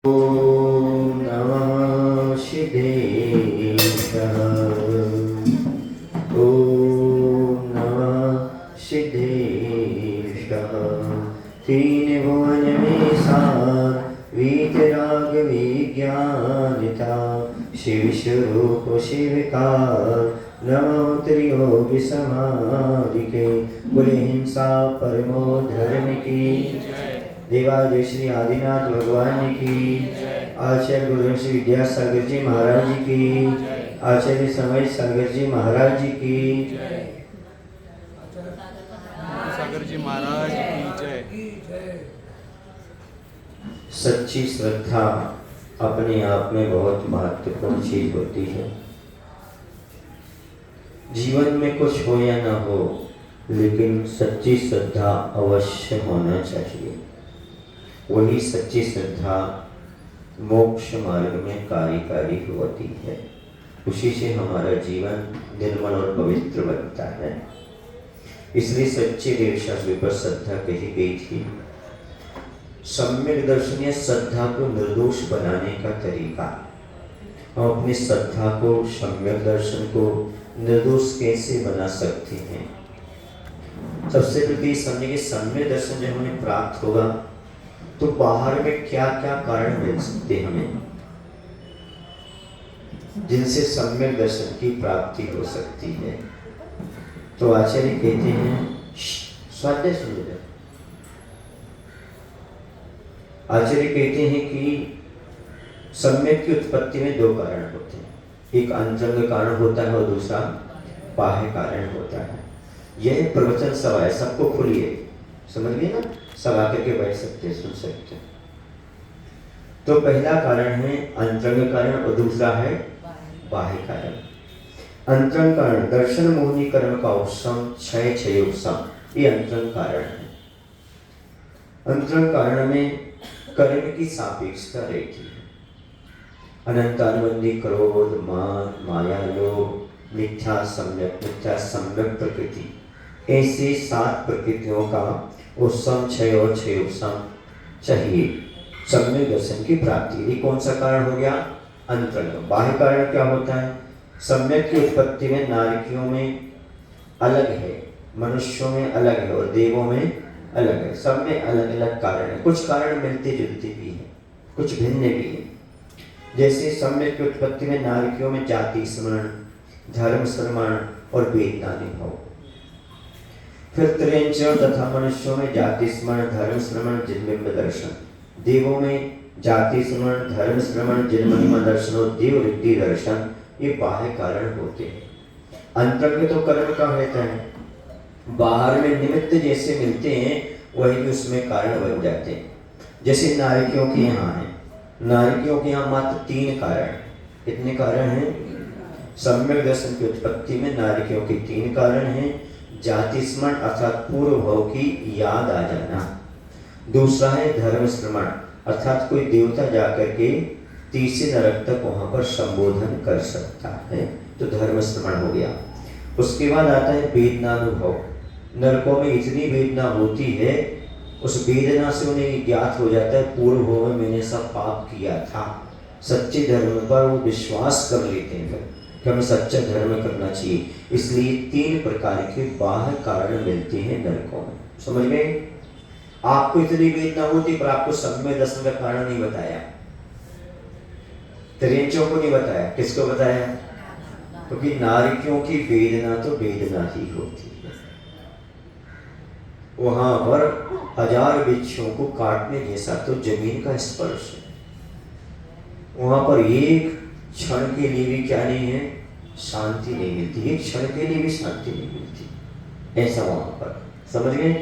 ॐ नमः सिद्धेश्वर। ॐ नमः सिद्धेश्वर। तीन भुवन में सार वीतराग विज्ञानिता शिव स्वरूप शिवकार नमो त्रियोग समाधि के बोले हिंसा परमो धर्म की देवादेव श्री आदिनाथ भगवान की आचार्य गुरु श्री विद्यासागर जी महाराज की आचार्य समय सागर जी महाराज की सागर जी महाराज की जय। सच्ची श्रद्धा अपने आप में बहुत महत्वपूर्ण चीज होती है। जीवन में कुछ हो या ना हो, लेकिन सच्ची श्रद्धा अवश्य होना चाहिए। वही सच्ची श्रद्धा मोक्ष मार्ग में कार्यकारी होती है। उसी से हमारा जीवन निर्मल और पवित्र बनता है। इसलिए सच्चे देव शास्त्र पर श्रद्धा कही गई थी। सम्यक दर्शन या श्रद्धा को निर्दोष बनाने का तरीका। हम अपनी श्रद्धा को, सम्यक दर्शन को निर्दोष कैसे बना सकते हैं? सबसे पहले समझिए कि सम्यक दर्शन जब हमें प्राप्त होगा तो बाहर में क्या क्या कारण मिल सकते हैं हमें, जिनसे सम्यक दर्शन की प्राप्ति हो सकती है। तो आचार्य कहते हैं, स्वाध्याय सुनिए। आचार्य कहते हैं कि सम्यक की उत्पत्ति में दो कारण होते हैं। एक अंतरंग कारण होता है और दूसरा बाह्य कारण होता है। यह प्रवचन सभा है, सबको खुलिए, समझ गए ना? सब आकर के बैठ सकते, सुन सकते। तो पहला कारण है अंतरंग कारण और दूसरा है बाह्य कारण। अंतरंग कारण दर्शन मोहिनी कर्म का उपशम क्षय क्षयोपशम, ये अंतरंग कारण है। अंतरंग कारण में कर्म की सापेक्षता रहती है। अनंत अनुबंधी क्रोध, मान, माया, लोभ, मिथ्या सम्यक प्रकृति, ऐसे 7 प्रकृतियों का उपशम क्षय और क्षय उपशम चाहिए सम्यक दर्शन की प्राप्ति। ये कौन सा कारण हो गया? अंतरंग। बाह्य कारण क्या होता है? सम्यक की उत्पत्ति में नारकियों में अलग है, मनुष्यों में अलग है और देवों में अलग है। सब में अलग अलग कारण है। कुछ कारण मिलते जुलते भी हैं, कुछ भिन्न भी है। जैसे सम्यक की उत्पत्ति में नारकियों में जाति स्मरण, धर्म श्रवण और वेदनानुभव। फिर त्रियंचर तथा मनुष्यों में जाति स्मरण, धर्म श्रवण, जिनबिंब दर्शन। देवों में जाति स्मरण, धर्म श्रवण, जिनमहिमा दर्शन और देव रिद्धि दर्शन, ये बाह्य कारण होते हैं। अंतरंग तो कर्म का रहता है। बाहर में निमित्त जैसे मिलते हैं, वही भी उसमें कारण बन जाते हैं। जैसे नारिकियों के यहाँ है, नारिकियों के यहाँ मात्र 3 कारण। कितने कारण हैं? सम्यक दर्शन की उत्पत्ति में नारिकियों के 3 कारण हैं। जाति स्मरण अर्थात पूर्व भव की याद आ जाना। दूसरा है धर्म श्रवण अर्थात कोई देवता जाकर के तीसरे नरक तक वहां पर संबोधन कर सकता है, तो धर्म श्रवण हो गया। उसके बाद आता है वेदनानुभव। नरकों में इतनी वेदना होती है, उस वेदना से उन्हें ज्ञात हो जाता है पूर्व भव में मैंने सब पाप किया था। सच्चे धर्म पर वो विश्वास कर लेते हैं कि हमें सच्चा धर्म करना चाहिए। इसलिए 3 प्रकार के बाह्य कारण मिलते हैं नरकों में। समझ गए? आपको इतनी वेदना होती पर आपको सम्यक दर्शन का कारण नहीं बताया, त्रियंचों को नहीं बताया। किसको बताया? क्योंकि नारिकियों की वेदना तो वेदना ही होती है। वहां पर 1000 वृक्षों को काटने जैसा तो जमीन का स्पर्श है। वहां पर एक क्षण के लिए भी क्या नहीं है? शांति नहीं मिलती। एक क्षण के लिए भी शांति नहीं मिलती। ऐसा वहां पर, समझ गए?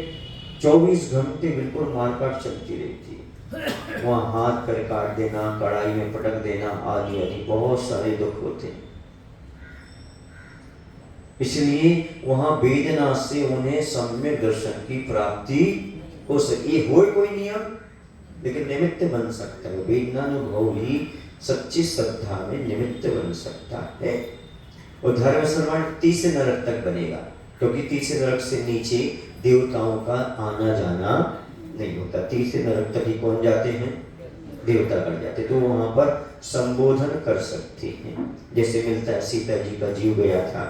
24 घंटे बिल्कुल मारकाट चलती रहती है। वहां हाथ कर काट देना, कड़ाई में पटक देना, आदि आदि बहुत सारे दुख होते हैं। इसलिए वहां वेदना से उन्हें सम्यक दर्शन की प्राप्ति हो सके। हो कोई नियम, लेकिन निमित्त बन सकता है। वेदनानुभव ही सच्ची श्रद्धा में निमित्त बन सकता है। और धर्म श्रवण तीसरे नरक तक बनेगा, क्योंकि तीसरे नरक से नीचे देवताओं का आना जाना नहीं होता। तीसरे नरक तक ही कौन जाते हैं? देवता बन जाते, तो वहां पर संबोधन कर सकते हैं। जैसे मिलता है सीता जी का जीव गया था,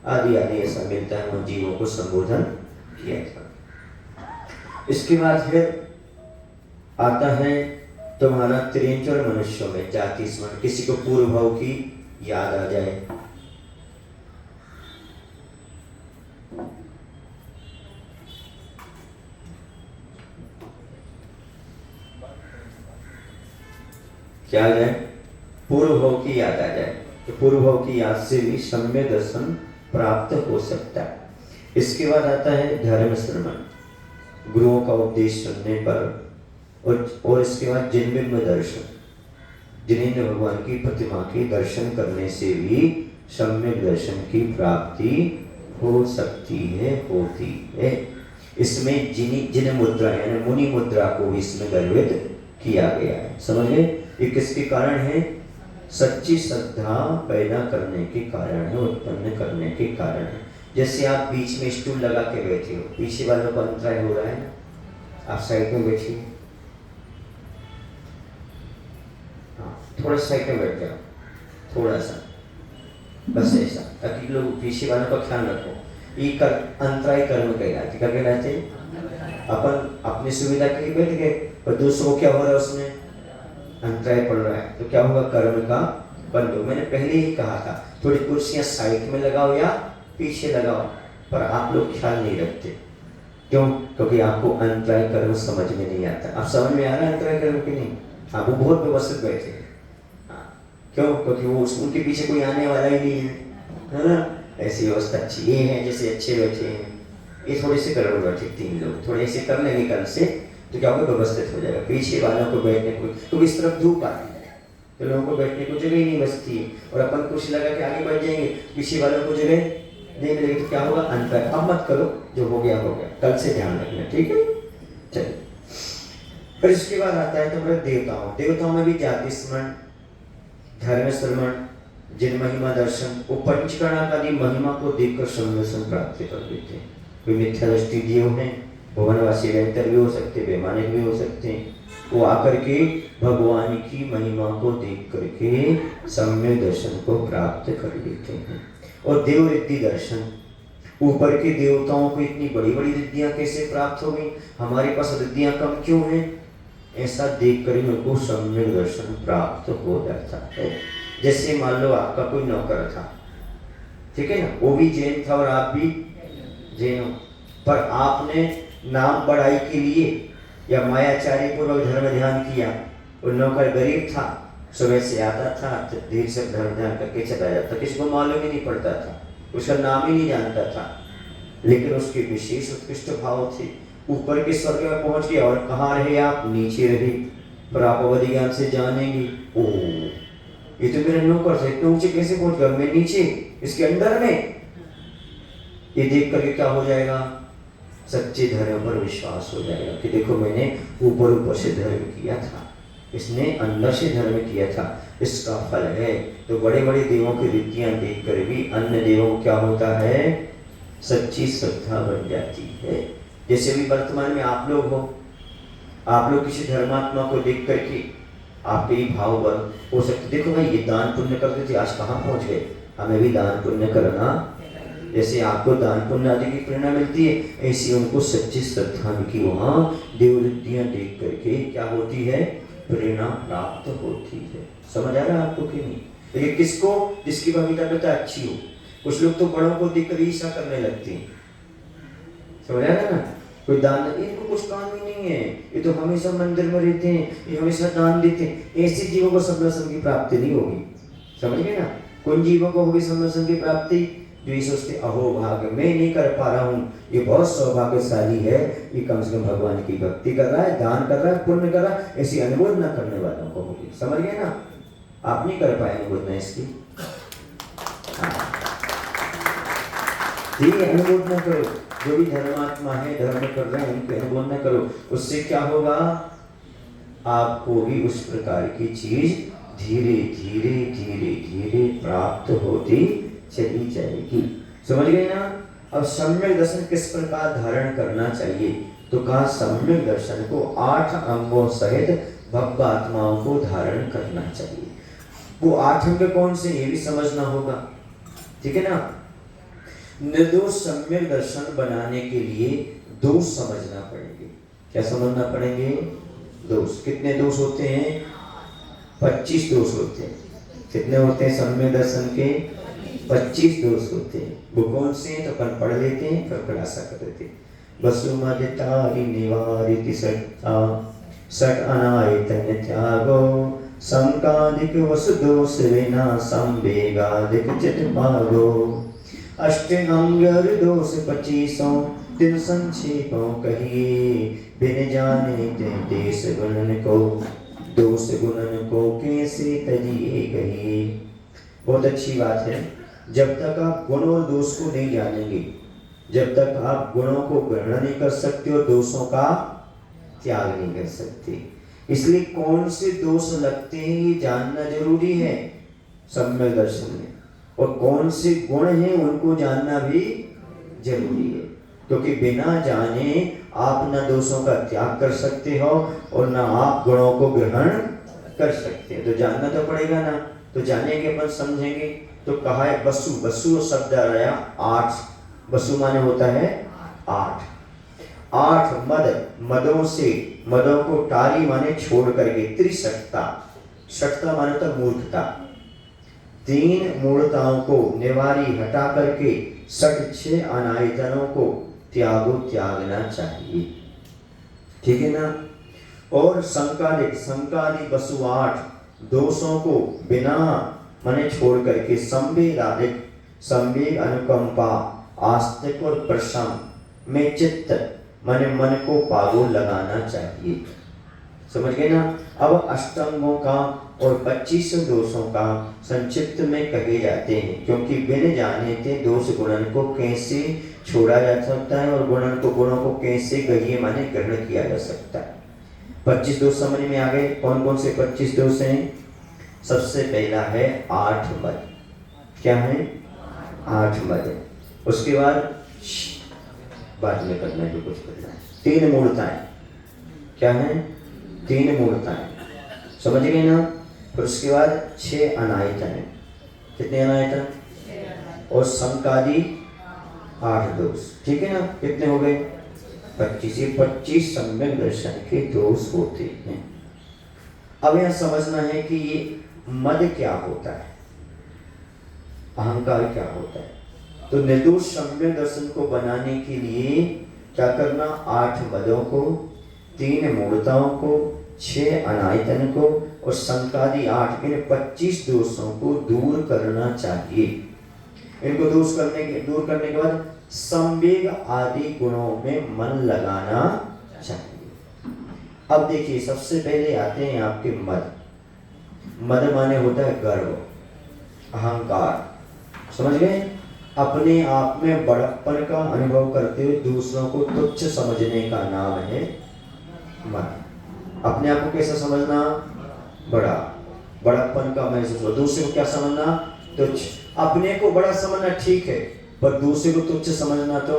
आदि आदि ऐसा मिलता है, उन जीवों को संबोधन किया था। इसके बाद फिर आता है तुम्हारा त्रिंचर मनुष्यों में जाति स्मरण, किसी को पूर्व भाव की याद आ जाए, क्या आ जाए, पूर्व भाव की याद आ जाए, तो पूर्व भाव की याद से भी सम्यक दर्शन प्राप्त हो सकता है। इसके बाद आता है धर्म श्रवण, गुरुओं का उपदेश सुनने पर, और इसके बाद जिनबिंब दर्शन, जिनेंद्र भगवान की प्रतिमा के दर्शन करने से भी सम्यक दर्शन की प्राप्ति हो सकती है, होती है। इसमें जिन मुद्रा यानी मुनि मुद्रा को भी इसमें गर्भित किया गया है। समझ गए? ये किसके कारण है? सच्ची श्रद्धा पैदा करने के कारण है, उत्पन्न करने के कारण है। जैसे आप बीच में स्टूल लगा के बैठे हो, पीछे वालों को अंतराय हो रहा है, आप साइड में बैठिए, थोड़ा साइड में बैठ जाओ, थोड़ा सा, बस ऐसा, ताकि लोग पीछे वालों का ख्याल रखो। ये कर अंतराय कर्म कहलाते, क्या कहलाते? अपन अपनी सुविधा के लिए बैठ गए और दूसरों को क्या हो रहा है, उसमें अंतराय पड़ रहा है, तो क्या होगा? कर्म का बंद हो। मैंने पहले ही कहा था थोड़ी कुर्सियां साइड में लगाओ या पीछे लगाओ, पर आप लोग ख्याल नहीं रखते। क्यों? क्योंकि आपको अंतराय कर्म समझ में नहीं आता। आप समझ में आ रहा है अंतराय कर्म की नहीं? हाँ, वो बहुत व्यवस्थित बैठे हैं। क्यों? क्योंकि वो उनके पीछे कोई आने वाला ही नहीं है ना। ऐसी व्यवस्था अच्छी ये है, जैसे अच्छे बैठे हैं, ये थोड़े से करोड़ बैठे 3 लोग, थोड़े ऐसे कर लेंगे कल से, तो क्या होगा? व्यवस्थित हो जाएगा। पीछे वालों को बैठने को, तो इस तरफ धूप आती है तो लोगों को बैठने को जगह ही नहीं बचती है, और अपन कुछ लगा के आगे बढ़ जाएंगे, पीछे वालों को जगह नहीं मिलेगी, तो क्या होगा? अंतर। अब मत करो, जो हो गया हो गया, कल से ध्यान रखना, ठीक है? चलिए, फिर इसके बाद आता है तुम्हारे देवताओं। देवताओं में भी जाति स्मरण, धर्म श्रवण, जिन महिमा दर्शन, वो पंचकर्णादि महिमा को देखकर संवेशन प्राप्त कर लेते हैं। कोई मिथ्या दृष्टि जीव है, भुवनवासी वेंतर भी हो सकते, वैमानिक भी हो सकते हैं, वो आकर के भगवान की महिमा को देख करके सम्यक दर्शन को प्राप्त कर लेते हैं। और देव रिद्धि दर्शन, ऊपर के देवताओं को इतनी बड़ी बड़ी रिद्धियां कैसे प्राप्त हो गई, हमारे पास रिद्धियां कम क्यों हैं, ऐसा देख कर ही उनको सम्यक दर्शन प्राप्त हो जाता है। जैसे मान लो आपका कोई नौकर था, ठीक है ना, वो भी जैन था और आप भी जैन हो, पर आपने नाम बढ़ाई के लिए या मायाचारी पूर्वक धर्म ध्यान किया, वो नौकर गरीब था, सुबह से आता था, देर से धर्म ध्यान करके चला जाता, किसी को मालूम ही नहीं पड़ता था, उसका नाम ही नहीं जानता था, लेकिन उसके विशेष उत्कृष्ट भाव थे। ऊपर के स्वर्ग में पहुंच गया, और कहाँ रहे आप? नीचे रहे, पर आप अवधि ज्ञान से जानेंगे, ओ ये तो मेरे नौकर से इतने ऊंचे कैसे पहुंच गया, मैं नीचे इसके अंदर में। ये देख करके क्या हो जाएगा? सच्चे धर्म पर विश्वास हो जाएगा कि देखो मैंने ऊपर ऊपर से धर्म किया था, इसने अंदर से धर्म किया था, इसका फल है। तो बड़े बड़े देवों की रिद्धियां देख कर भी अन्य देवों को क्या होता है? सच्ची श्रद्धा बन जाती है। जैसे भी वर्तमान में आप लोग हो, आप लोग किसी धर्मात्मा को देख करके आपके ही भाव बन हो सकते, देखो भाई ये दान पुण्य करते थे, आज कहाँ पहुंच गए, हमें भी दान पुण्य करना। जैसे आपको दान पुण्य आदि की प्रेरणा मिलती है, ऐसी उनको सच्ची श्रद्धा की वहाँ देव रिद्धियां देख करके क्या होती है? प्रेरणा प्राप्त होती है। समझ आ रहा है आपको कि नहीं? लेकिन किसको? जिसकी भविष्यता अच्छी हो। कुछ लोग तो बड़ों को देखकर ईर्ष्या करने लगते हैं, समझ आ रहा ना? कोई दान, इनको कुछ काम ही नहीं है, ये तो हमेशा मंदिर में रहते हैं, ये हमेशा दान देते हैं, ऐसे जीवों को संरक्षण की प्राप्ति नहीं होगी। समझ गए ना? कुछ जीवों को होगी संरक्षण की प्राप्ति जो ये सोचते अहो भाग्य, मैं नहीं कर पा रहा हूँ, ये बहुत सौभाग्यशाली है, ये कम से कम भगवान की भक्ति कर रहा है, दान कर रहा है, पुण्य कर रहा है, ऐसी अनुमोदना करने वालों को होगी। समझ गए ना? आप नहीं कर पाए अनुमोदना इसकी, ठीक है? अनुमोदना करो, जो भी धर्मात्मा है, धर्म कर रहे हैं, उनकी अनुमोदना करो। उससे क्या होगा? आपको भी उस प्रकार की चीज धीरे धीरे धीरे धीरे प्राप्त होती चली जाएगी। समझ गए ना? अब सम्यक दर्शन किस प्रकार धारण करना चाहिए, तो कहा सम्यक दर्शन को 8 अंगों सहित भव्य आत्माओं को धारण करना चाहिए। वो 8 अंग कौन से, ये भी समझना होगा, ठीक है ना। निर्दोष सम्यक दर्शन बनाने के लिए दोष समझना पड़ेंगे। क्या समझना पड़ेंगे? दोष। कितने दोष होते हैं? 25 दोष होते हैं। कितने होते हैं सम्यक दर्शन के? 25 दोष होते हैं। वो कौन से हैं तो अपन पढ़ लेते हैं, फिर खुलासा कर देते हैं। वसुमदितारि निवारिति सट्टा सट अनायतन त्यागो संकादिक वसु दोष विनाशम वेगादिक चित पागो अष्टांग दोष 25 दिन संक्षेपों कहिए बिन जाने ते देश गुणन को दोष गुणन को कैसे तजिए कहिए। बहुत अच्छी बात है। जब तक आप गुण और दोष को नहीं जानेंगे, जब तक आप गुणों को ग्रहण नहीं कर सकते और दोषों का त्याग नहीं कर सकते। इसलिए कौन से दोष लगते हैं ये जानना जरूरी है सम्यक दर्शन में, और कौन से गुण हैं उनको जानना भी जरूरी है, क्योंकि बिना जाने आप न दोषों का त्याग कर सकते हो और न आप गुणों को ग्रहण कर सकते हैं। तो जानना तो पड़ेगा ना, तो जानेंगे अपन, समझेंगे। तो कहा है वसु, वसु शब्द आया 8, वसु माने होता है 8। 8 मद, मदों से, मदों को टारी माने छोड़ करके, त्रिसठता, सठता माने तो मूर्खता, 3 मूर्खताओं को निवारी हटा करके 6 अनायतनों को त्यागो त्यागना चाहिए, ठीक है ना। और संकालिक, संकालिक वसु 8 दोषों को बिना माने छोड़ करके संवेग आदिक, संवेग अनुकंपा आस्तिक और प्रशम में चित्त माने मन को पागो लगाना चाहिए। समझ गए ना। अब अष्टांगों का और 25 दोषों का संक्षिप्त में कहे जाते हैं, क्योंकि बिन जाने ते दोष गुणन को कैसे छोड़ा जा सकता है और गुणन को, गुणों को कैसे गहिए माने ग्रहण किया जा सकता है। 25 दोष समझ में आ गए। कौन कौन से 25 दोष हैं? सबसे पहला है 8 मद। क्या है? 8 मद। उसके बाद में करना है जो कुछ करना है। 3 मूर्ताएं। क्या है? 3 मूर्ताएं, समझ गए ना। फिर उसके बाद 6 अनायतन। कितने अनायतन? और संकादी 8 दोष, ठीक है ना। कितने हो गए? 25। ये 25 सम्यक दर्शन के दोष होते हैं। अब यह समझना है कि ये मद क्या होता है, अहंकार क्या होता है। तो निर्दोष सम्यक दर्शन को बनाने के लिए क्या करना? 8 मदों को, 3 मूर्ताओं को, 6 अनायतन को और संकादी 8 इन 25 दोषों को दूर करना चाहिए। इनको दूर करने के बाद संवेग आदि गुणों में मन लगाना चाहिए। अब देखिए, सबसे पहले आते हैं आपके मद। मद माने होता है गर्व, अहंकार, समझ गए। अपने आप में बड़प्पन का अनुभव करते हुए दूसरों को तुच्छ समझने का नाम है मद। अपने आप को कैसा समझना? बड़ा, बड़प्पन का महसूस हो। दूसरे को क्या समझना? तुच्छ। अपने को बड़ा समझना ठीक है, पर दूसरे को तुच्छ समझना तो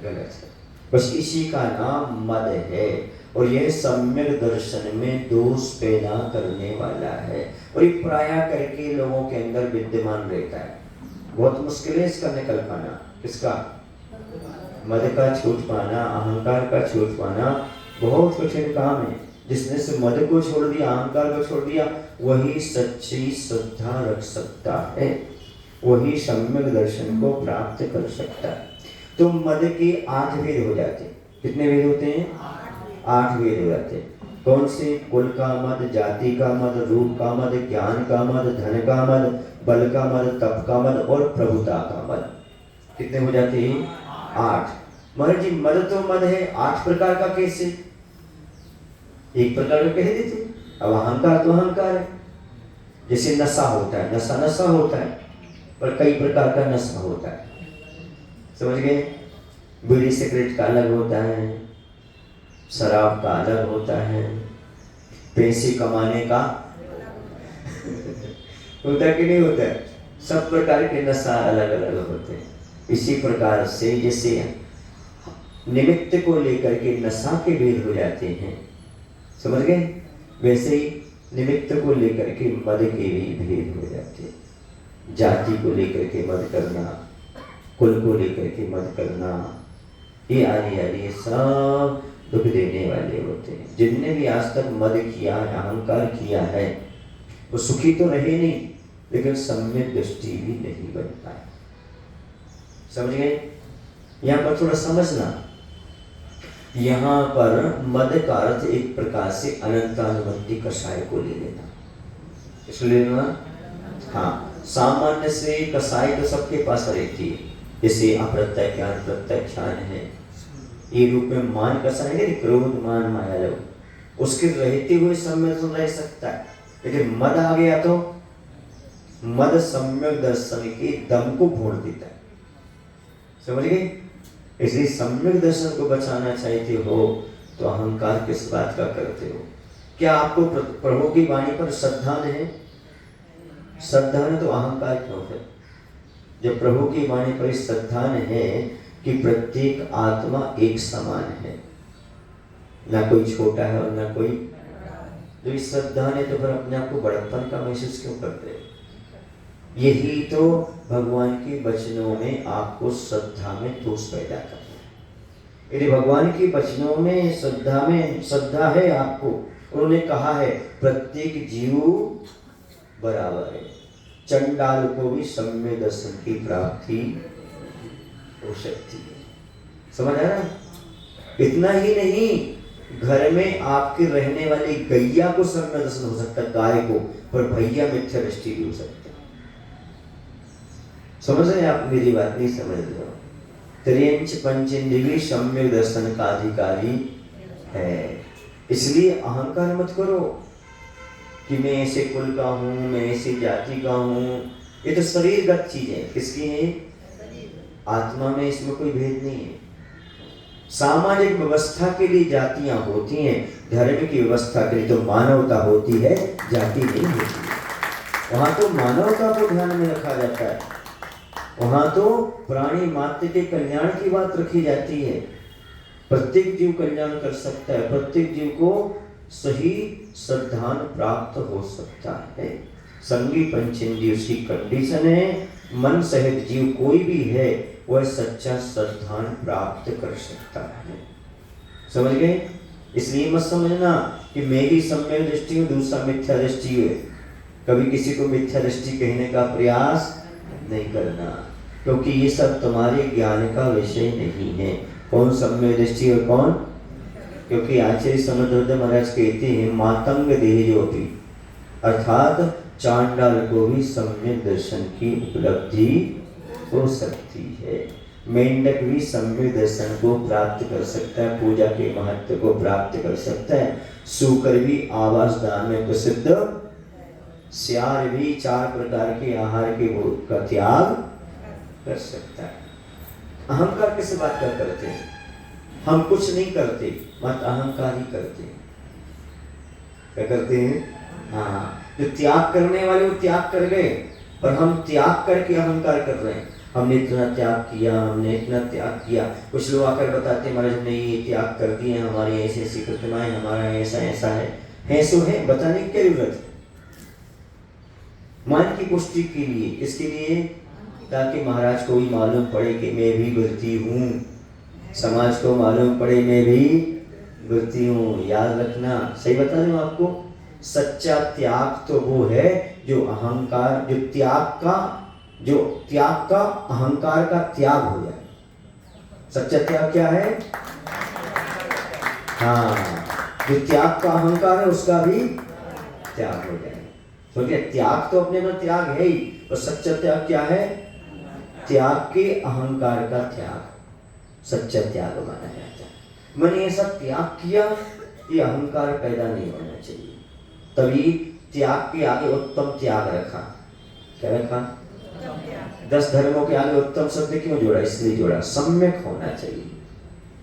गलत है। बस इसी का नाम मद है, और यह सम्यक दर्शन में दोष पैदा करने वाला है, और ये प्राय करके लोगों के अंदर विद्यमान रहता है। बहुत मुश्किल है इसका निकल पाना। किसका? मद का छूट पाना, अहंकार का छूट पाना बहुत कठिन काम है। जिसने से मद को छोड़ दिया, अहंकार को छोड़ दिया, वही सच्ची श्रद्धा रख सकता है, वही सम्यक दर्शन को प्राप्त कर सकता है। तो मद के 8 भेद हो जाते। कितने भेद होते हैं? 8 भेद हो जाते हैं। कौन से? कुल का मद, जाति का मद, रूप का मद, ज्ञान का मद, धन का मद, बल का मद, तप का मद और प्रभुता का मद। कितने हो जाते हैं? 8। महाराज जी, मद तो मद है, 8 प्रकार का कैसे? एक प्रकार का कह देते। अब अहंकार तो अहंकार है। जैसे नशा होता है, नशा नशा होता है, पर कई प्रकार का नशा होता है, समझ गए। बीड़ी सिगरेट का अलग होता है, शराब का अलग होता है, पैसे कमाने का होता कि नहीं होता है। सब प्रकार के नशा अलग अलग होते हैं। इसी प्रकार से जैसे निमित्त को लेकर के नशा के भेद हो जाते हैं, समझ गए। वैसे ही निमित्त को लेकर के मद के भी भेद हो जाते हैं। जाति को लेकर के मद करना, कुल को लेकर के मद करना, ये आदि सब दुख देने वाले होते हैं। जिनने भी आज तक मद किया है, अहंकार किया है, वो सुखी तो रहे नहीं, लेकिन सम्यक दृष्टि भी नहीं बन पाए। समझ गए? यहाँ पर थोड़ा समझना, यहाँ पर मद का अर्थ एक प्रकार से अनंतानुबंधी कषाय को ले लेना। इसको ले लेना। हाँ, सामान्य से कषाय तो सबके पास रहती है, जैसे अप्रत्यय ज्ञान, प्रत्यय ज्ञान है, ये रूप में मान कषाय है, क्रोध मान माया लोग, उसके रहते हुए सम्यक तो रह सकता है, लेकिन मद आ गया तो मद सम्यक दर्शन के दम को फोड़ देता है। समझ गए? इसलिए सम्यक दर्शन को बचाना चाहते हो तो अहंकार किस बात का करते हो? क्या आपको प्रभु की वाणी पर श्रद्धा है? श्रद्धा ने तो अहंकार क्यों है? जब प्रभु की वाणी पर श्रद्धा है कि प्रत्येक आत्मा एक समान है, ना कोई छोटा है और ना कोई, जो इस श्रद्धा ने तो फिर अपने आप को बड़प्पन का महसूस क्यों करते हैं? यही तो भगवान के वचनों में आपको श्रद्धा में दोष पैदा करना है। यदि भगवान के वचनों में श्रद्धा है आपको, उन्होंने कहा है प्रत्येक जीव बराबर है, चंडाल को भी सम्यक दर्शन की प्राप्ति हो सकती है। समझ आ रहा? इतना ही नहीं, घर में आपके रहने वाली गैया को सम्यक दर्शन हो सकता है, गाय को, पर भैया मिथ्या दृष्टि भी हो सकता है। समझ रहे हैं आप? मेरी बात नहीं समझ रहे हो? त्रियंच पंचेंद्रिय सम्यक दर्शन का अधिकारी है। इसलिए अहंकार मत करो कि मैं ऐसे कुल का हूं, मैं ऐसी जाति का हूं। ये तो शरीरगत चीज है। किसकी है? आत्मा में इसमें कोई भेद नहीं है। सामाजिक व्यवस्था के लिए जातियां होती हैं, धर्म की व्यवस्था के लिए तो मानवता होती है, जाति नहीं होती है। वहां तो मानवता को ध्यान में रखा जाता है, वहां तो प्राणी मात्र के कल्याण की बात रखी जाती है। प्रत्येक जीव कल्याण कर सकता है, प्रत्येक जीव को सही श्रद्धान प्राप्त हो सकता है। संगी पंचेंद्रिय उसकी कंडीशन है, मन सहित जीव कोई भी है वह सच्चा श्रद्धान प्राप्त कर सकता है। समझ गए? इसलिए मत समझना कि मेरी सम्यक दृष्टि में दूसरा मिथ्या दृष्टि है। कभी किसी को मिथ्या दृष्टि कहने का प्रयास नहीं करना, क्योंकि ये सब तुम्हारे ज्ञान का विषय नहीं है। कौन सम्यक दृष्टि और कौन? क्योंकि आचार्य समुद्र महाराज कहते हैं मातंग देह जो भी, अर्थात चांडाल को भी सम्यक दर्शन की उपलब्धि हो सकती है। मेंढक भी सम्यक दर्शन को प्राप्त कर सकता है, पूजा के महत्व को प्राप्त कर सकता है। सूकर भी आवास दान में प्रसिद्ध, श्यार भी 4 प्रकार के आहार के भोग का त्याग कर सकता है। अहंकार किस बात का करते हैं? हम कुछ नहीं करते, मत अहंकार ही करते हैं। क्या करते हैं? हाँ, जो त्याग करने वाले वो त्याग कर गए, पर हम त्याग करके अहंकार कर रहे हैं। हमने इतना त्याग किया, हमने इतना त्याग किया। कुछ लोग आकर बताते हैं महाराज हमने ये त्याग कर दिए, हमारी ऐसी ऐसी प्रतिमाएं, हमारा ऐसा ऐसा है सो है। बताने की क्या जरूरत है? मन की पुष्टि के लिए। किसके लिए? ताकि महाराज को भी मालूम पड़े कि मैं भी वृत्ति हूँ, समाज को मालूम पड़े मैं भी वृत्ति हूँ। याद रखना, सही बता रहा हूँ आपको, सच्चा त्याग तो वो है जो अहंकार, जो त्याग का अहंकार का त्याग हो जाए। सच्चा त्याग क्या है? हाँ, जो त्याग का अहंकार है उसका भी त्याग हो जाए। तो क्या त्याग तो अपने में त्याग है ही, और सच्चा त्याग क्या है? त्याग के अहंकार का त्याग सच्चा त्याग माना जाता है। मैंने ऐसा त्याग किया, ये अहंकार पैदा नहीं होना चाहिए। तभी त्याग के आगे उत्तम त्याग रखा। क्या रखा? 10 धर्मों के आगे उत्तम शब्द क्यों जोड़ा? इसलिए जोड़ा सम्यक होना चाहिए।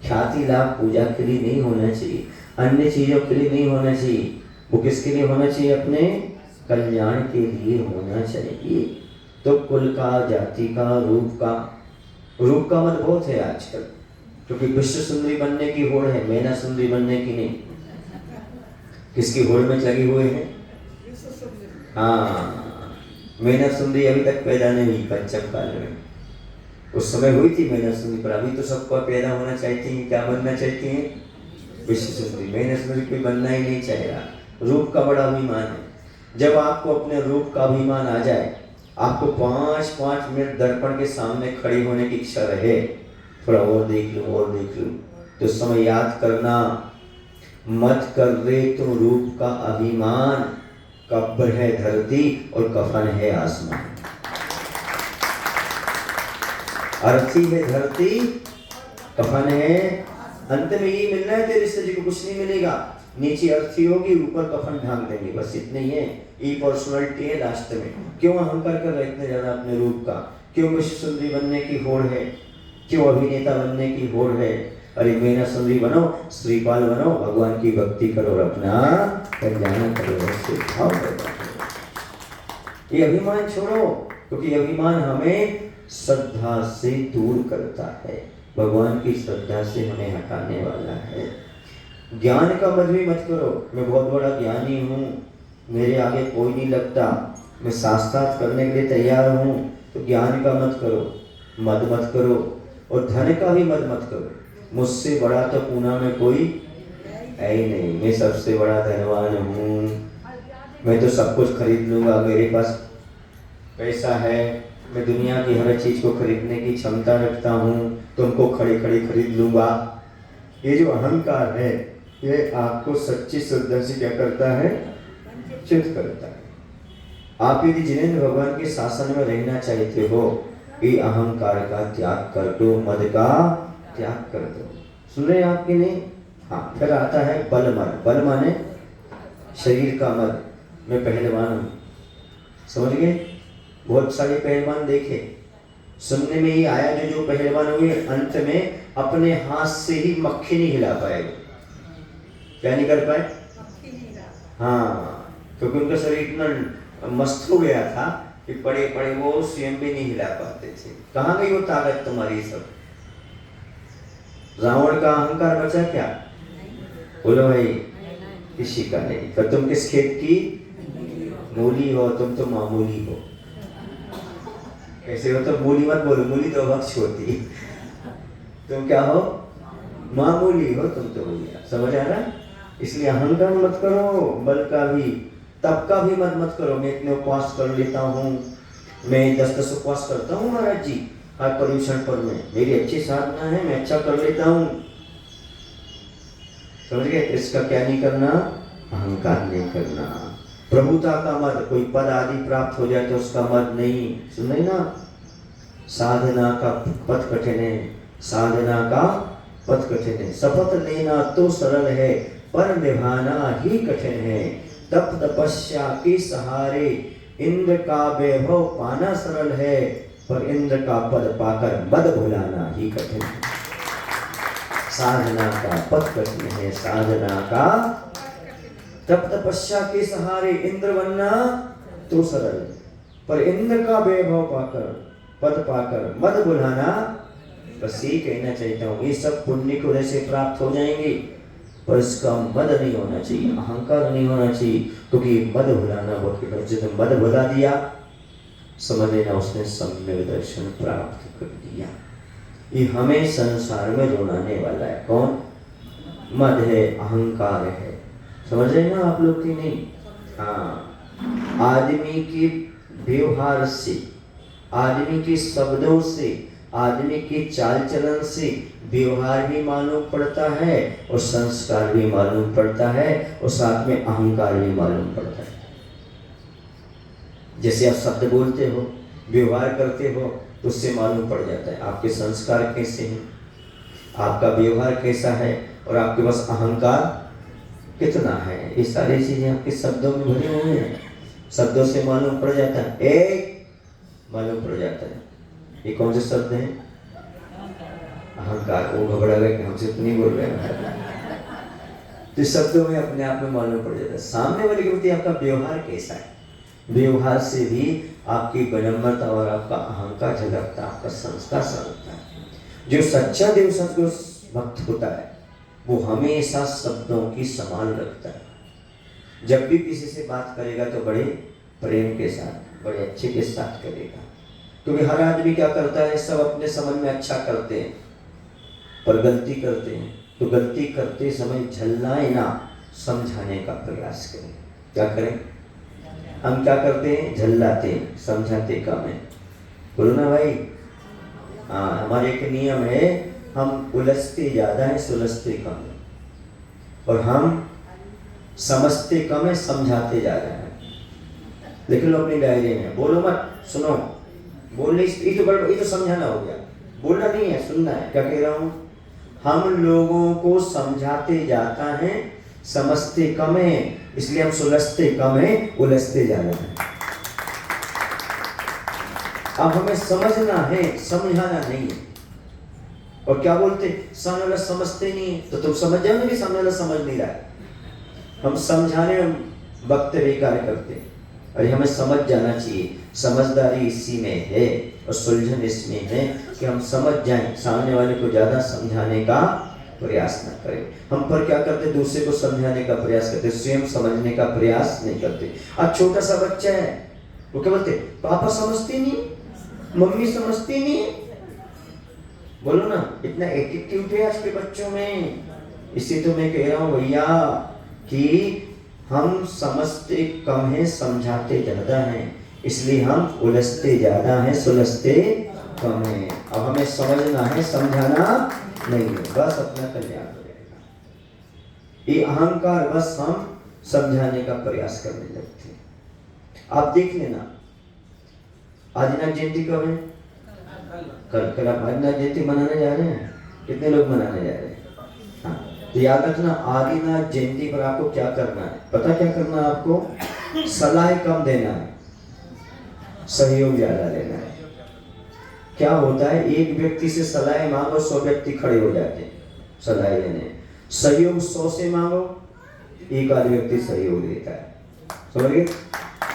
ख्याति लाभ पूजा के लिए नहीं होना चाहिए, अन्य चीजों के लिए नहीं होना चाहिए। वो किसके लिए होना चाहिए? अपने कल्याण के लिए होना चाहिए। तो कुल का, जाति का, रूप का मत बहुत है आजकल, क्योंकि विश्व सुंदरी बनने की होड़ है, मैना सुंदरी बनने की नहीं। किसकी होड़ में लगे हुए हैं? हाँ, मेहनत सुंदरी अभी तक पैदा नहीं हुई पंचम काल में। उस समय हुई थी मेहनत सुंदरी, पर अभी तो सबको पैदा होना चाहती हैं। क्या बनना चाहती हैं? विश्व सुंदरी। मेहनत सुंदरी कोई बनना ही नहीं चाहेगा। रूप का बड़ा अभिमान है। जब आपको अपने रूप का अभिमान आ जाए, आपको 5-5 मिनट दर्पण के सामने खड़ी होने की इच्छा रहे, थोड़ा और देख लूं और देख लूं, तो उस समय याद करना, मत कर रे तुम रूप का अभिमान, कब्र है धरती और कफन है आसमान। अर्थी है धरती, कफन है, अंत में ये मिलना है तेरे से को कुछ नहीं मिलेगा। नीचे अर्थी होगी, ऊपर कफन ढांक देंगे, बस इतने ही है। ई पर्सनालिटी है लास्ट में। क्यों अहंकार कर रहे इतने ज्यादा अपने रूप का? क्यों विश्व सुंदरी बनने की होड़ है? क्यों अभिनेता बनने की होड़ है? अरे मेना सुंदरी बनो, श्रीपाल बनो, भगवान की भक्ति करो और अपना कल्याण करो, भाव पैदा करो। ये अभिमान छोड़ो, क्योंकि अभिमान हमें श्रद्धा से दूर करता है, भगवान की श्रद्धा से हमें हटाने वाला है। ज्ञान का मद भी मत करो, मैं बहुत बड़ा ज्ञानी हूँ, मेरे आगे कोई नहीं लगता, मैं शास्त्रार्थ करने के लिए तैयार हूँ, तो ज्ञान का मत करो, मद मत करो। और धन का भी मद मत करो। मुझसे बड़ा तो पूना में कोई है ही नहीं, मैं सबसे बड़ा धनवान हूँ, मैं तो सब कुछ खरीद लूँगा, मेरे पास पैसा है, मैं दुनिया की हर चीज़ को खरीदने की क्षमता रखता हूँ, तुमको खड़े खड़े खरीद लूँगा। ये जो अहंकार है, ये आपको सच्ची श्रद्धा से क्या करता है? च्युत करता है। आप यदि जिनेंद्र भगवान के शासन में रहना चाहते हो, ये अहंकार का त्याग कर दो, मद का त्याग कर दो। सुन रहे हैं आपके नहीं? हाँ, फिर आता है बल मद। बल माने शरीर का मद। मैं पहलवान हूँ, समझ गए? बहुत सारे पहलवान देखे, सुनने में ही आया जो पहलवान हुए अंत में अपने हाथ से ही मक्खी नहीं हिला पाए। क्या नहीं कर पाए? हाँ, क्योंकि उनका शरीर इतना मस्त हो गया था कि पड़े पड़े वो स्वयं भी नहीं हिला पाते थे। कहाँ गई वो ताकत तुम्हारी? सब रावण का अहंकार बचा क्या? बोलो भाई, किसी का नहीं। पर तुम किस खेत की मूली हो? तुम तो मामूली हो। कैसे हो? तो मूली मत बोलो, मूली तो भक्ष होती। तुम क्या हो? मामूली हो तुम तो भैया, समझ आ रहा? इसलिए अहंकार मत करो, बल का भी, तप का भी मत करो। मैं इतने उपवास कर लेता हूँ, मैं 10-10 उपवास करता हूँ महाराज जी, हर पर्यूषण पर में मेरी अच्छी साधना है, मैं अच्छा कर लेता हूँ, समझ गए? इसका क्या नहीं करना? अहंकार नहीं करना। प्रभुता का मद, कोई पद आदि प्राप्त हो जाए तो उसका मद नहीं। सुन रहे ना? साधना का पथ कठिन है, साधना का पथ कठिन है। शपथ लेना तो सरल है, पर निभाना ही कठिन है। तप तपस्या के सहारे इंद्र का वैभव पाना सरल है, पर इंद्र का पद पाकर मद भुलाना ही कठिन है। साधना का पथ कठिन है, साधना का तप तपस्या के सहारे इंद्र बनना तो सरल, पर इंद्र का वैभव पाकर, पद पाकर मद भुलाना, बस ये कहना चाहता हूँ, ये सब पुण्य को वैसे प्राप्त हो जाएंगे, पर इसका मद नहीं होना चाहिए, अहंकार नहीं होना चाहिए, क्योंकि मद भुलाना बहुत कठिन। जिसने मद भुला दिया, समझ लेना उसने सम्यक दर्शन प्राप्त कर दिया। ये हमें संसार में रुलाने वाला है कौन? मद है, अहंकार है। समझ रहे ना आप लोग की नहीं? हाँ, आदमी के व्यवहार से, आदमी के शब्दों से, आदमी के चाल चलन से व्यवहार भी मालूम पड़ता है और संस्कार भी मालूम पड़ता है और साथ में अहंकार भी मालूम पड़ता है। जैसे आप शब्द बोलते हो, व्यवहार करते हो, तो उससे मालूम पड़ जाता है आपके संस्कार कैसे हैं, आपका व्यवहार कैसा है और आपके पास अहंकार कितना है। ये सारी चीजें आपके शब्दों में भरी हुई हैं, शब्दों से मालूम पड़ जाता है। एक मालूम पड़ जाता है, ये कौन से शब्द हैं? अहंकार। वो घबरा गए कि हमसे तो नहीं बोल रहे हैं। तो शब्दों में अपने आप में मालूम पड़ जाता है सामने वाले के प्रति आपका व्यवहार कैसा है। व्यवहार से भी आपकी विनम्रता और आपका अहंकार झलकता है, आपका संस्कार झलकता है। जो सच्चा देव सतगुरु भक्त होता है वो हमेशा शब्दों की संभाल रखता है। जब भी किसी से बात करेगा तो बड़े प्रेम के साथ, बड़े अच्छे के साथ करेगा। क्योंकि हर आदमी क्या करता है, सब अपने समझ में अच्छा करते हैं पर गलती करते हैं। तो गलती करते समय झल्लाए ना, समझाने का प्रयास करें। क्या करें? हम क्या करते हैं? झल्लाते हैं, समझाते कम है। बोलो ना भाई। हाँ, हमारे एक नियम है, हम उलझते ज्यादा है, सुलझते कम है। और हम समझते कम है, समझाते ज्यादा है। लिख लो अपनी डायरी में, बोलो मत, सुनो। बोलने ये तो समझाना हो गया, बोलना नहीं है, सुनना है। क्या कह रहा हूँ? हम लोगों को समझाते जाता है, समझते कम है, इसलिए हम सुलझते कम है, उलझते ज्यादा है। अब हमें समझना है, समझाना नहीं है। और क्या बोलते? सामने वाला समझते नहीं है, तो तुम समझ जाओगे कि सामने वाला समझ नहीं रहा है। हम समझाने वक्त बेकार करते हैं। अरे हमें समझ जाना चाहिए। समझदारी इसी में है और सुलझन इसमें है कि हम समझ जाएं, सामने वाले को ज्यादा समझाने का प्रयास न करें। हम पर क्या करते? दूसरे को समझाने का प्रयास करते, स्वयं समझने का प्रयास नहीं करते। आज छोटा सा बच्चा है, वो क्या बोलते? पापा समझते नहीं, मम्मी समझती नहीं। बोलो ना, इतना एटीट्यूड है आज के बच्चों में। इसी तो मैं कह रहा हूँ भैया कि हम समझते कम है, समझाते ज्यादा हैं, इसलिए हम उलझते ज्यादा हैं, सुलझते कम है। अब हमें समझना है, समझाना नहीं है, बस अपना कल्याण हो जाएगा। ये अहंकार, बस हम समझाने का प्रयास करने लगते हैं। आप देख लेना, आदिनाथ जयंती कब है? कल आप आदिनाथ जयंती मनाने जा रहे हैं? कितने लोग मनाने जा रहे हैं? हाँ, तो याद रखना, आदिनाथ जयंती पर आपको क्या करना है? पता क्या करना है आपको? सलाह कम देना है, सहयोग ज्यादा लेना है। क्या होता है, एक व्यक्ति से सलाह मांगो, 100 व्यक्ति खड़े हो जाते हैं सलाह लेने। सहयोग 100 से मांगो, एक आध व्यक्ति सहयोग देता है। समझिए,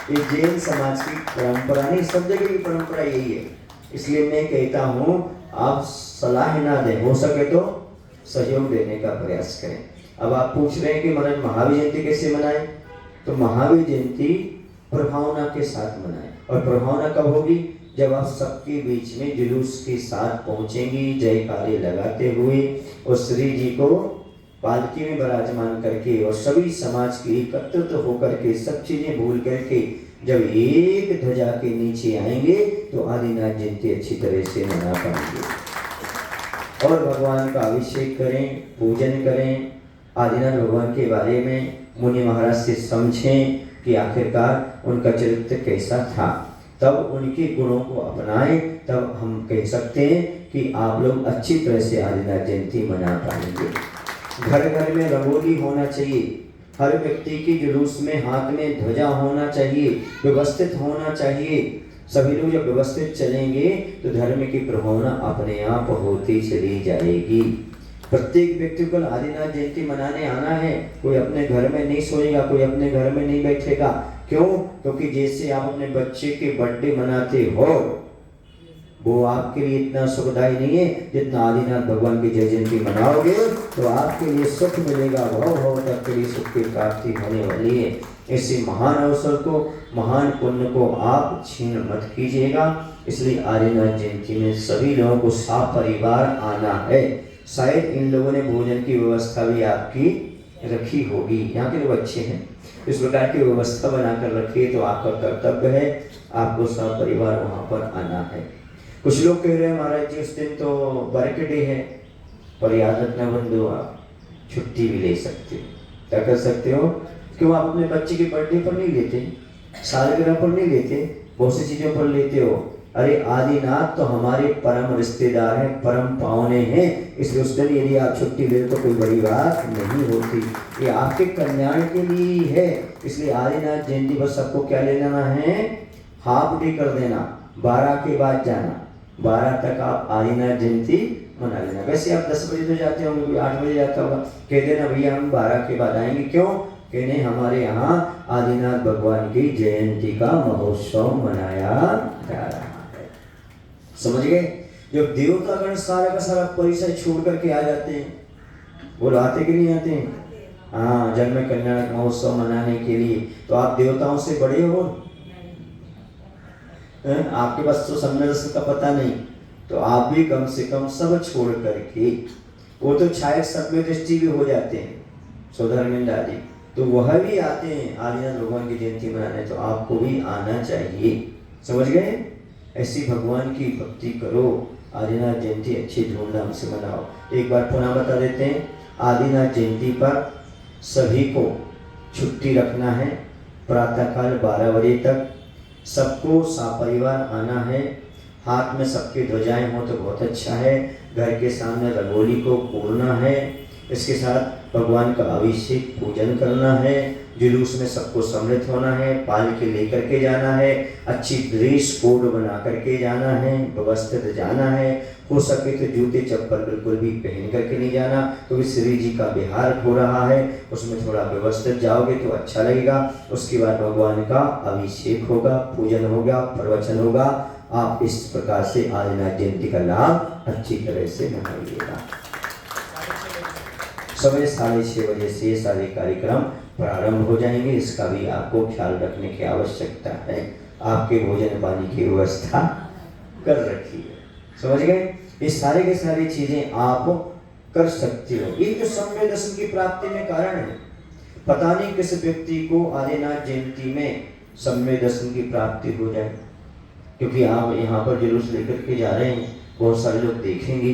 ये जैन समाज की परंपरा नहीं, सब जगह की परंपरा यही है। इसलिए मैं कहता हूँ, आप सलाह ना दें, हो सके तो सहयोग देने का प्रयास करें। अब आप पूछ रहे हैं कि महाराज महावीर जयंती कैसे मनाएं? तो महावीर जयंती प्रभावना के साथ मनाएं। और प्रभावना कब होगी? जब आप सबके बीच में जुलूस के साथ पहुंचेंगी, जयकारे लगाते हुए, और श्री जी को पालकी में विराजमान करके और सभी समाज के एकत्रित होकर के, सब चीजें भूल करके जब एक ध्वजा के नीचे आएंगे तो आदिनाथ जयंती अच्छी तरह से मना पाएंगे। और भगवान का अभिषेक करें, पूजन करें, आदिनाथ भगवान के बारे में मुनि महाराज से समझें कि आखिरकार उनका चरित्र कैसा था, तब उनके गुणों को अपनाएं। तब हम कह सकते हैं कि आप लोग अच्छी तरह से आदिनाथ जयंती मना पाएंगे। घर घर में रंगोली होना चाहिए, हर व्यक्ति की जुलूस में हाथ में ध्वजा होना चाहिए, व्यवस्थित होना चाहिए। सभी लोग जब व्यवस्थित चलेंगे तो धर्म की प्रभावना अपने आप होती चली जाएगी। प्रत्येक व्यक्ति को आदिनाथ जयंती मनाने आना है। कोई अपने घर में नहीं सोएगा, कोई अपने घर में नहीं बैठेगा। क्यों? क्योंकि जैसे आप अपने बच्चे के बर्थडे मनाते हो, वो आपके लिए इतना सुखदायी नहीं है जितना आदिनाथ भगवान की जय जयंती मनाओगे तो आपके लिए सुख मिलेगा, भव तक के लिए सुख की प्राप्ति होने वाली है। ऐसे महान अवसर को, महान पुण्य को आप छीन मत कीजिएगा। इसलिए आदिनाथ जयंती में सभी लोगों को सपरिवार आना है। शायद इन लोगों ने भोजन की व्यवस्था भी आपकी रखी होगी, यहाँ के लोग अच्छे हैं, इस प्रकार की व्यवस्था बनाकर रखिए। तो आपका कर्तव्य है, आपको सपरिवार वहाँ पर आना है। कुछ लोग कह रहे हैं महाराज जी उस दिन तो बर्थडे है, पर याद रखना बंधु, आप छुट्टी भी ले सकते हो। क्या कर सकते हो? क्यों आप अपने बच्चे के बर्थडे पर नहीं लेते, सालगिरह पर नहीं लेते, बहुत सी चीजों पर लेते हो। अरे आदिनाथ तो हमारे परम रिश्तेदार हैं, परम पावने हैं, इसलिए उस दिन यदि आप छुट्टी ले तो कोई बड़ी बात नहीं होती। ये आपके कल्याण के लिए है। इसलिए आदिनाथ जयंती पर सबको क्या ले लेना है? हाफ डे कर देना, 12 के बाद जाना, 12 तक आप आदिनाथ जयंती मना लेना। वैसे आप 10 बजे तो जाते होंगे, कोई 8 बजे जाता होगा, कह देना भैया हम 12 के बाद आएंगे। क्यों? कहने हमारे यहाँ आदिनाथ भगवान की जयंती का महोत्सव मनाया जा रहा है। समझ गए? जब देवतागण सारा का सारा परिचय छोड़ करके आ जाते हैं, वो आते कि नहीं आते हैं? हाँ, जन्म कल्याण महोत्सव मनाने के लिए। तो आप देवताओं से बड़े हो, आपके पास तो सम्यक दर्शन का पता नहीं, तो आप भी कम से कम सब छोड़ करके, वो तो शायद सम्यक दृष्टि भी हो जाते हैं सौधर्मिंद आदि, तो वह भी आते हैं आदिनाथ भगवान की जयंती मनाने, तो आपको भी आना चाहिए। समझ गए? ऐसी भगवान की भक्ति करो, आदिनाथ जयंती अच्छी धूमधाम से मनाओ। एक बार पुनः बता देते हैं, आदिनाथ जयंती पर सभी को छुट्टी रखना है, प्रातःकाल 12 बजे तक सबको सपरिवार आना है। हाथ में सबकी ध्वजाएं हो तो बहुत अच्छा है, घर के सामने रंगोली को पूरना है, इसके साथ भगवान का अभिषेक पूजन करना है, जुलूस में सबको सम्मिलित होना है, पालकी लेकर के जाना है, अच्छी ड्रेस कोड बना करके जाना है, व्यवस्थित जाना है, हो सके तो जूते चप्पल बिल्कुल भी पहन करके नहीं जाना, क्योंकि श्री जी का विहार हो रहा है, उसमें थोड़ा व्यवस्थित जाओगे तो अच्छा लगेगा। उसके बाद भगवान का अभिषेक होगा, पूजन होगा, प्रवचन होगा। आप इस प्रकार से आदिनाथ जयंती का लाभ अच्छी तरह से मनाइएगा। सुबह 6:30 बजे से सारे कार्यक्रम प्रारंभ हो जाएंगे, इसका भी आपको ख्याल रखने की आवश्यकता है। आपके भोजन पानी की व्यवस्था कर रखी है, समझ गए? ये सारे के सारी चीजें आप कर सकते हो। ये जो सम्यक दर्शन की प्राप्ति में कारण है, पता नहीं किस व्यक्ति को आदिनाथ जयंती में सम्यक दर्शन की प्राप्ति हो जाए, क्योंकि आप यहाँ पर जुलूस लेकर के जा रहे हैं, बहुत सारे लोग देखेंगे,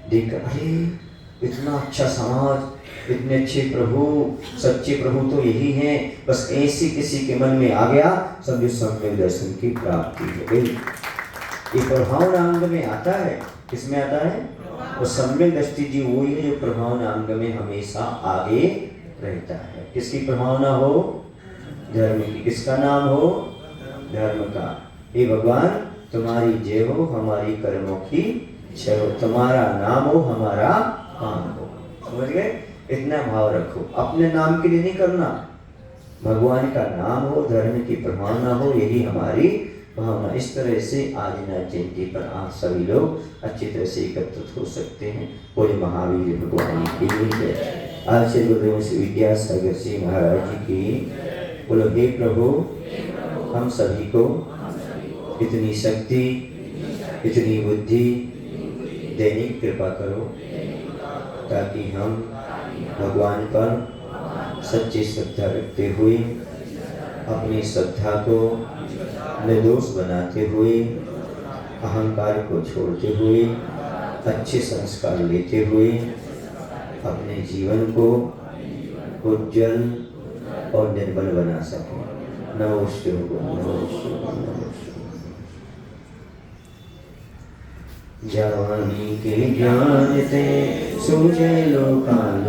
देखकर अरे इतना अच्छा समाज, इतने अच्छे प्रभु, सच्चे प्रभु तो यही हैं, बस ऐसी किसी के मन में आ गया, समझो सम्यक दर्शन की प्राप्ति हो गई। ये प्रभाव अंग में आता है, किसमें आता है? और सम्यक दृष्टि जी वही है जो प्रभाव अंग में हमेशा आगे रहता है। किसकी प्रभावना हो? धर्म की। किसका नाम हो? धर्म का। हे भगवान तुम्हारी जय हो, हमारी कर्मों की क्षय हो, तुम्हारा नाम हो, हमारा काम हो। समझ गए? इतना भाव रखो, अपने नाम के लिए नहीं करना, भगवान का नाम हो, धर्म की प्रभावना हो, यही हमारी भावना। इस तरह से आदिनाथ जयंती पर आप सभी लोग अच्छी तरह से एकत्रित हो सकते हैं। बोले महावीर भगवान की जय। आचार्य गुरुदेव श्री विद्यासागर जी महाराज जी की। बोलो हे प्रभु हम सभी को इतनी शक्ति, इतनी बुद्धि देने की कृपा करो, ताकि हम भगवान पर सच्ची श्रद्धा रखते हुए, अपनी श्रद्धा को निर्दोष बनाते हुए, अहंकार को छोड़ते हुए, अच्छे संस्कार लेते हुए अपने जीवन को उज्जवल और निर्मल बना सकें। नमोस्तु ज्ञानी के ज्ञान से सूझे लोकान